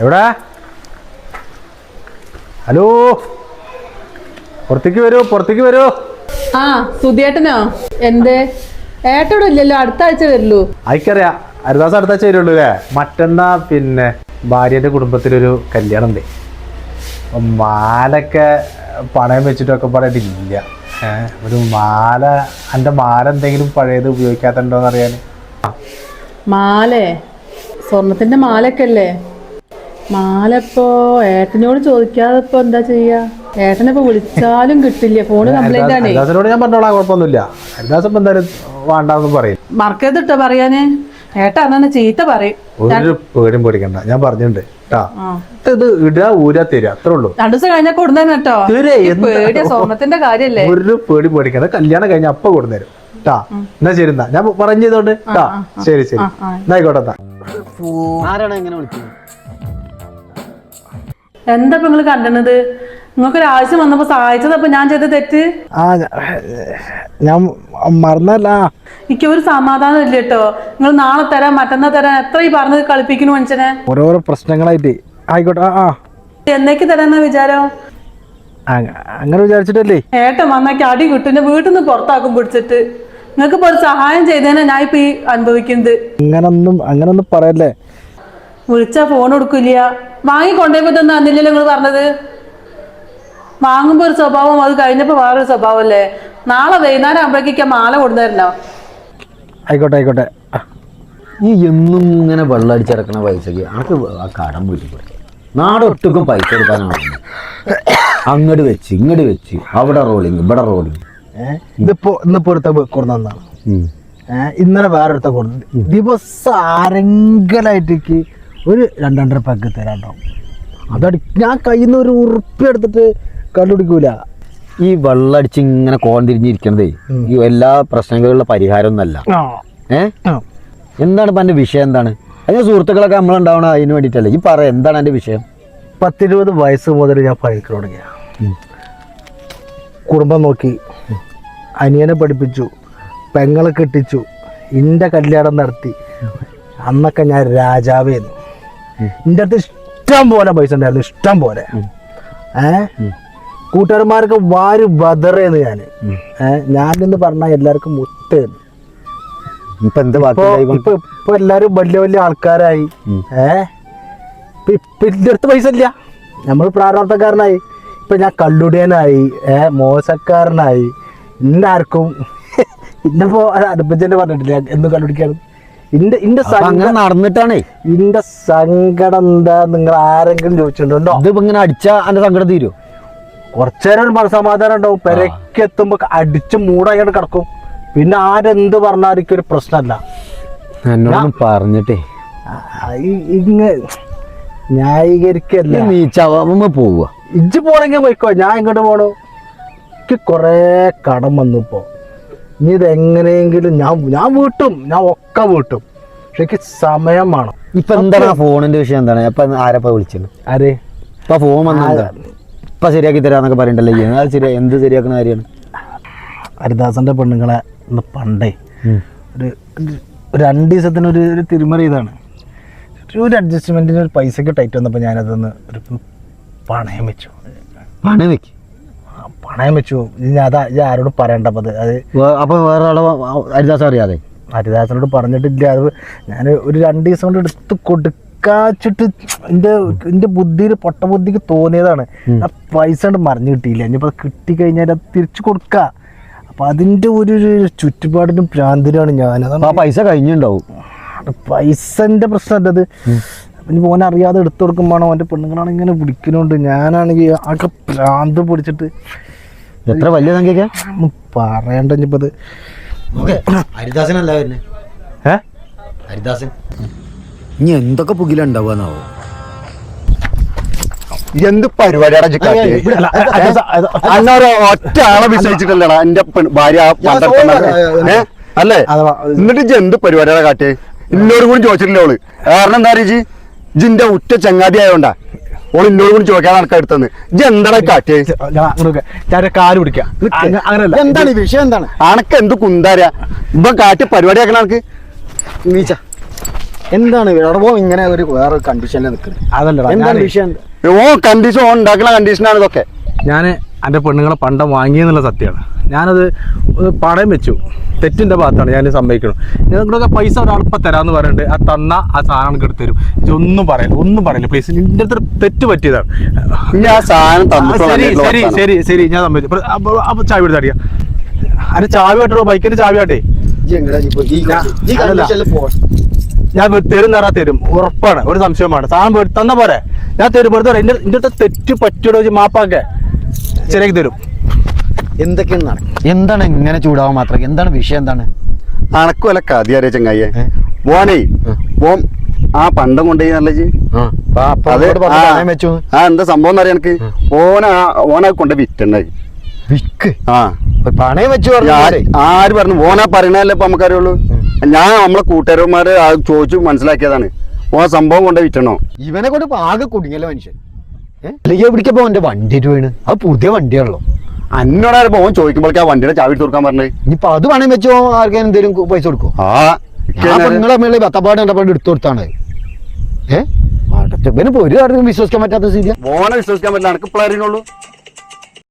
എവിടാ? ഹലോ, പുറത്തേക്ക് വരൂ. ആ സുധിയേട്ടനോ? എന്തേ ഏട്ടോടെ ഇല്ലല്ലോ, അടുത്ത ആഴ്ച വരുള്ളൂ. ആയിക്കറിയാം, ഹരിദാസ് അടുത്ത ആഴ്ച വരുള്ളൂ അല്ലേ? മറ്റന്നാ പിന്നെ ഭാര്യന്റെ കുടുംബത്തിലൊരു കല്യാണം ഉണ്ട്. മാലൊക്കെ പണയം വെച്ചിട്ടൊക്കെ പറയട്ടില്ല. ഒരു മാല, എൻ്റെ മാല എന്തെങ്കിലും പഴയത് ഉപയോഗിക്കാത്തുണ്ടോന്ന് അറിയാൻ. മാലേ? സ്വർണത്തിന്റെ മാലൊക്കെ അല്ലേ? മാല ഇപ്പോ ഏട്ടനോട് ചോദിക്കാതെ ഇപ്പൊ എന്താ ചെയ്യാ? ഏട്ടനിപ്പോ വിളിച്ചാലും കിട്ടില്ല, ഫോണ് കംപ്ലൈന്റ് ആണ്. ഹരിദാസിനോട് ഞാൻ പറഞ്ഞോളാം, കുഴപ്പമൊന്നുമില്ല. ഹരിദാസ് ഇപ്പൊ എന്തായാലും വേണ്ടാന്ന് പറയും. മറക്കരുതിട്ടോ പറയാന്. ഏട്ടാ അന്നെ ചീത്ത പറയും. ഒരു പേടിയും പേടിക്കണ്ട, ഞാൻ പറഞ്ഞിട്ടുണ്ട് കേട്ടാ. ഇത് ഇടുക ഊരാ തരിക, അത്രേ ഉള്ളൂ. 2 ദിവസം കഴിഞ്ഞാൽ കൊടുന്നേനെ കേട്ടോ. പേടിയ സ്വർണത്തിന്റെ കാര്യല്ലേ. ഒരു പേടി പേടിക്കണ്ട, കല്യാണം കഴിഞ്ഞ അപ്പൊ കൊടുന്നേരും കേട്ടാ. എന്നാ ശരി, എന്നാ ഞാൻ പറഞ്ഞതുകൊണ്ട് കേട്ടാ. ശരി എന്നായിക്കോട്ടെ. ആരാണ് എങ്ങനെ വിളിച്ചത്? എന്താ ഇപ്പൊ നിങ്ങള് കണ്ടത്? നിങ്ങൾക്കൊരു ആവശ്യം വന്നപ്പോ സഹായിച്ചതപ്പൊ ഞാൻ ചെയ്ത തെറ്റ്? ഞാൻ മറന്നല്ല. എനിക്ക് ഒരു സമാധാനം ഇല്ല കേട്ടോ. നിങ്ങൾ നാളെ തരാം, മറ്റന്നാ തരാം, എത്ര ഈ പറഞ്ഞത് കളിപ്പിക്കുന്നു മനുഷ്യനെ. ഓരോരോ പ്രശ്നങ്ങളായിട്ട്. ആയിക്കോട്ടെ. എന്നേക്ക് തരാന്നാ വിചാരം? അങ്ങനെ വിചാരിച്ചിട്ടല്ലേ. ഏട്ടൻ വന്നേക്ക് അടി കിട്ടും, വീട്ടിൽ നിന്ന് പുറത്താക്കും പിടിച്ചിട്ട്. നിങ്ങൾക്ക് ഇപ്പൊ ഒരു സഹായം ചെയ്തേനെ ഞാൻ ഇപ്പൊ ഈ അനുഭവിക്കുന്നത്. അങ്ങനൊന്നും പറയല്ലേ. വിളിച്ചാ ഫോൺ കൊടുക്കില്ല. വാങ്ങിക്കൊണ്ടേപ്പോ തന്നെ അന്നില്ലല്ലോ നിങ്ങൾ പറഞ്ഞത്. വാങ്ങുമ്പോ ഒരു സ്വഭാവം, അത് കഴിഞ്ഞപ്പോ വേറൊരു സ്വഭാവം അല്ലേ. നാളെ വൈകുന്നേരം ആകുമ്പോഴേക്ക് മാല കൊണ്ടുതരണോ? ആയിക്കോട്ടെ. ഈ എന്നും ഇങ്ങനെ വെള്ളം അടിച്ചിറക്കണ പൈസക്ക് അനക്ക് ആ കടം വീട്ടിൽ കൊടുക്കുക. നാടൊട്ടുക്കും പൈസ കൊടുക്കാനാണ്. അങ്ങോട്ട് വെച്ച് ഇങ്ങോട്ട് വെച്ച്, അവിടെ റോളിങ് ഇവിടെ റോളിങ്. ഇന്നിപ്പോ കൊടുന്നാണ്. ഇന്നലെ വേറെ അടുത്ത കൊടുത്തു. ദിവസം ആരെങ്കിലായിട്ടേക്ക് ഒരു 2-2.5 പാക്ക് തരാണ്ടാവും. ഞാൻ കയ്യിൽ നിന്ന് ഒരു ഉറുപ്പ്യ എടുത്തിട്ട് കണ്ടുപിടിക്കൂല. ഈ വെള്ളം അടിച്ച് ഇങ്ങനെ കോണ്ടിരിഞ്ഞിരിക്കണതേ ഈ എല്ലാ പ്രശ്നങ്ങളുള്ള പരിഹാരം ഒന്നല്ല. എന്താണ് ഇപ്പം എൻ്റെ വിഷയം? എന്താണ് അതിന്? സുഹൃത്തുക്കളൊക്കെ നമ്മളുണ്ടാവണം അതിന് വേണ്ടിയിട്ടല്ലേ. ഈ പറയാം, എന്താണ് എൻ്റെ വിഷയം? 10-20 വയസ്സ് മുതൽ ഞാൻ പണിക്ക് തുടങ്ങിയ. കുടുംബം നോക്കി, അനിയനെ പഠിപ്പിച്ചു, പെങ്ങളെ കെട്ടിച്ചു, എൻ്റെ കല്യാണം നടത്തി. അന്നൊക്കെ ഞാൻ രാജാവേന്നു. എൻ്റെ അടുത്ത് ഇഷ്ടം പോലെ പൈസ ഉണ്ടായിരുന്നു, ഇഷ്ടം പോലെ. കൂട്ടുകാരന്മാർക്ക് വാരി ബദറേന്ന് ഞാനെന്ന് പറഞ്ഞാൽ എല്ലാവർക്കും മുത്തേന്ന്. ഇപ്പൊ എല്ലാരും വലിയ ആൾക്കാരായി. ഇപ്പൊ എൻ്റെ അടുത്ത് പൈസ ഇല്ല, നമ്മൾ പ്രാരാബ്ധക്കാരനായി. ഇപ്പൊ ഞാൻ കള്ളുടിയനായി, മോശക്കാരനായി. ഇന്നാർക്കും ഇന്നിപ്പോ അടുപ്പിച്ചെന്നെ പറഞ്ഞിട്ടില്ല എന്നും കണ്ടുപിടിക്കാനും. നടന്നിട്ടാണേ ഇന്റെ സങ്കടം എന്താ നിങ്ങൾ ആരെങ്കിലും ചോദിച്ചിട്ടുണ്ടോ? ഇതിപ്പോ ഇങ്ങനെ അടിച്ചാ എന്റെ സങ്കടം തീരും. കുറച്ചേരം ഒരു മനസമാധാനം ഉണ്ടാവും. പെരക്കെത്തുമ്പോ അടിച്ച് മൂടായിട്ട് കിടക്കും. പിന്നെ ആരെന്ത് പറഞ്ഞാലും ഒരു പ്രശ്നമല്ല. എന്നോടൊന്നും പറഞ്ഞിട്ടേ ന്യായീകരിക്കല്ല. നീ ചവമ്മ പോവുക. ഇജ്ജ് പോണെങ്കിൽ പോയിക്കോ, ഞാൻ ഇങ്ങോട്ട് പോണു. എനിക്ക് കൊറേ കടം വന്നിപ്പോ. ഇനി ഇതെങ്ങനെയെങ്കിലും ഞാൻ വീട്ടും, ഞാൻ ഒക്കെ വീട്ടും. പക്ഷെ എനിക്ക് സമയം വേണം. ഇപ്പൊ എന്താണ് ഫോണിന്റെ വിഷയം? എന്താണ് ഇപ്പൊ ആരപ്പ വിളിച്ചത്? ആര്? ഇപ്പൊ ഫോൺ വന്ന ഇപ്പൊ ശരിയാക്കി തരാന്നൊക്കെ പറയണ്ടല്ലേ. അത് ശരിയാ, എന്ത് ശരിയാക്കുന്ന കാര്യമാണ്? ഹരിദാസന്റെ പെണ്ണുങ്ങളെ പണ്ടേ ഒരു 2 ദിവസത്തിന് ഒരു തിരുമറി ഇതാണ്. ഒരു അഡ്ജസ്റ്റ്മെന്റിന് ഒരു പൈസക്ക് ടൈറ്റ് വന്നപ്പോൾ ഞാനതൊന്ന് ഒരു പണയം വെച്ചു. പണയം വെച്ചു. ഞാൻ ആരോട് പറയണ്ടപ്പോ അത്. അപ്പൊ വേറെ ആളെ ഹരിദാസ് അറിയാതെ? ഹരിദാസനോട് പറഞ്ഞിട്ടില്ല. അത് ഞാൻ ഒരു 2 ദിവസം കൊണ്ട് എടുത്ത് കൊടുക്കാച്ചിട്ട് എൻ്റെ ബുദ്ധിയിൽ പൊട്ട ബുദ്ധിക്ക് തോന്നിയതാണ്. ആ പൈസ കൊണ്ട് മറിഞ്ഞു കിട്ടിയില്ല. ഇനിയിപ്പോൾ കിട്ടിക്കഴിഞ്ഞാൽ അത് തിരിച്ചു കൊടുക്കുക. അപ്പം അതിൻ്റെ ഒരു ചുറ്റുപാടിനും ഭ്രാന്തിലാണ് ഞാൻ. ആ പൈസ കഴിഞ്ഞിട്ടുണ്ടാവും. പൈസൻ്റെ പ്രശ്നമല്ലത്. ഇനി മോനെ അറിയാതെ എടുത്തു കൊടുക്കുമ്പോഴാണോ അവൻ്റെ പെണ്ണുങ്ങളാണ് ഇങ്ങനെ പിടിക്കുന്നുണ്ട്. ഞാനാണെങ്കിൽ ആകെ ഭ്രാന്ത് പിടിച്ചിട്ട്. എത്ര വലിയ സംഖ്യ പറയണ്ട. ഇനിയിപ്പോൾ അത് ഹരിദാസനല്ല വരുന്നത്. ഹരിദാസൻ ഇനി എന്തൊക്കെ പുകിലുണ്ടാവുകയെന്നാവോ? എന്ത് പരിപാടിയാണ് ഒറ്റ ആളെ വിശ്വസിച്ചിട്ടല്ലടാ എന്റെ ഭാര്യ അല്ലേ? എന്നിട്ട് എന്ത് പരിപാടിയാണ് കാട്ടിയേ? ഇന്നോട് കൂടി ചോദിച്ചിട്ടില്ല ഓള്. കാരണം എന്താ പറയുക, ജിന്റെ ഉറ്റ ചങ്ങാതി ആയോണ്ടാ ഓൾ ഇന്നോട് കൂടി ചോദിക്കാൻ നടക്കാൻ എടുത്തത്. ഇജ് എന്താണ് കാട്ടിയേ? കാല് പിടിക്കാം. എന്താണ് ഈ വിഷയം? എന്താണ് അനക്ക് എന്ത് കുന്താര ഇപ്പൊ കാട്ടിയ പരിപാടിയാക്കണ? അനക്ക് നീച്ച എന്താണ് എടവോ ഇങ്ങനെ ഒരു വേറെ കണ്ടീഷനിൽ നിൽക്കുന്നത്? അതല്ലടാ എന്താണ് ഞാനേ- വിഷയം? ഓ കണ്ടീഷൻ ഓൻ ഉണ്ടാക്കുന്ന കണ്ടീഷനാണ് ഇതൊക്കെ. ഞാൻ എൻ്റെ പെണ്ണുങ്ങളെ പണ്ടം വാങ്ങിയെന്നുള്ള സത്യമാണ്. ഞാനത് പണയം വെച്ചു, തെറ്റിൻ്റെ ഭാഗത്താണ്, ഞാൻ സമ്മതിക്കണം. നിങ്ങളൊക്കെ പൈസ ഒരാളിപ്പോൾ തരാമെന്ന് പറയുന്നുണ്ട്, ആ തന്ന ആ സാധനം എടുത്ത് തരും. ഒന്നും പറയില്ല പ്ലീസ്, നിന്റെ അടുത്ത് തെറ്റ് പറ്റിയതാണ്. ഇനി ആ സാധനം ശരി ശരി ശരി ഞാൻ സമ്മതിച്ചു. അപ്പോൾ ചാവി എടുത്ത് അടിയാ, അതിന് ചാവി ആട്ടോ, ബൈക്കിൻ്റെ ചാവി ആട്ടെ. ഞാൻ തരും തരാ തരും, ഉറപ്പാണ്, ഒരു സംശയമാണ്. സാധനം തന്ന പോരെ, ഞാൻ തരും, വെറുതെ എൻ്റെ അടുത്ത് തെറ്റ് പറ്റിയോ മാപ്പാക്കെ ശരിയാക്കി തരും. എന്തൊക്കെയാണ് എന്താണ് ഇങ്ങനെ ചൂടാവാൻ മാത്രം? എന്താണ് വിഷയം? എന്താണ് അനക്കും അല്ല കഥ അറിയ ചങ്ങായിയെ. ഓനേ ഓൻ ആ പണ്ടം കൊണ്ടുപോയി നല്ല എന്താ സംഭവം എന്നറിയാം എനിക്ക്. ഓനാ കൊണ്ട് വിറ്റുണ്ടായി പണയം വെച്ചു. ആര് പറഞ്ഞു? ഓനാ പറയണല്ലേ ഇപ്പൊ നമുക്കറിയുള്ളൂ. ഞാൻ നമ്മളെ കൂട്ടുകാരന്മാര് ചോദിച്ചു മനസ്സിലാക്കിയതാണ്. ഓ സംഭവം കൊണ്ട് വിറ്റണോ? ഇവനെ കൊണ്ട് ആകെ കുടുങ്ങിയല്ലോ മനുഷ്യൻ. അല്ലെങ്കിൽ എവിടേക്കപ്പോ അവന്റെ വണ്ടി വീണ്? അത് പുതിയ വണ്ടിയാണല്ലോ. അന്നോടായപ്പോ ഓൻ ചോദിക്കുമ്പോഴേക്ക് ആ വണ്ടിയുടെ ചാവി കൊടുക്കാൻ പറഞ്ഞത്. ഇനിയിപ്പൊ അത് പണയം വെച്ചോ ആർക്കും എന്തെങ്കിലും പൈസ കൊടുക്കും? നിങ്ങളെ മേളിൽ ബത്തപ്പാട് എടുത്തു കൊടുത്താണ്. ഇവനിപ്പോ ഒരു കാര്യത്തിലും വിശ്വസിക്കാൻ പറ്റാത്ത സ്ഥിതിയാ. ഓനെ വിശ്വസിക്കാൻ പറ്റില്ല, എനിക്ക് ഇപ്പോഴേ അറിയുള്ളൂ.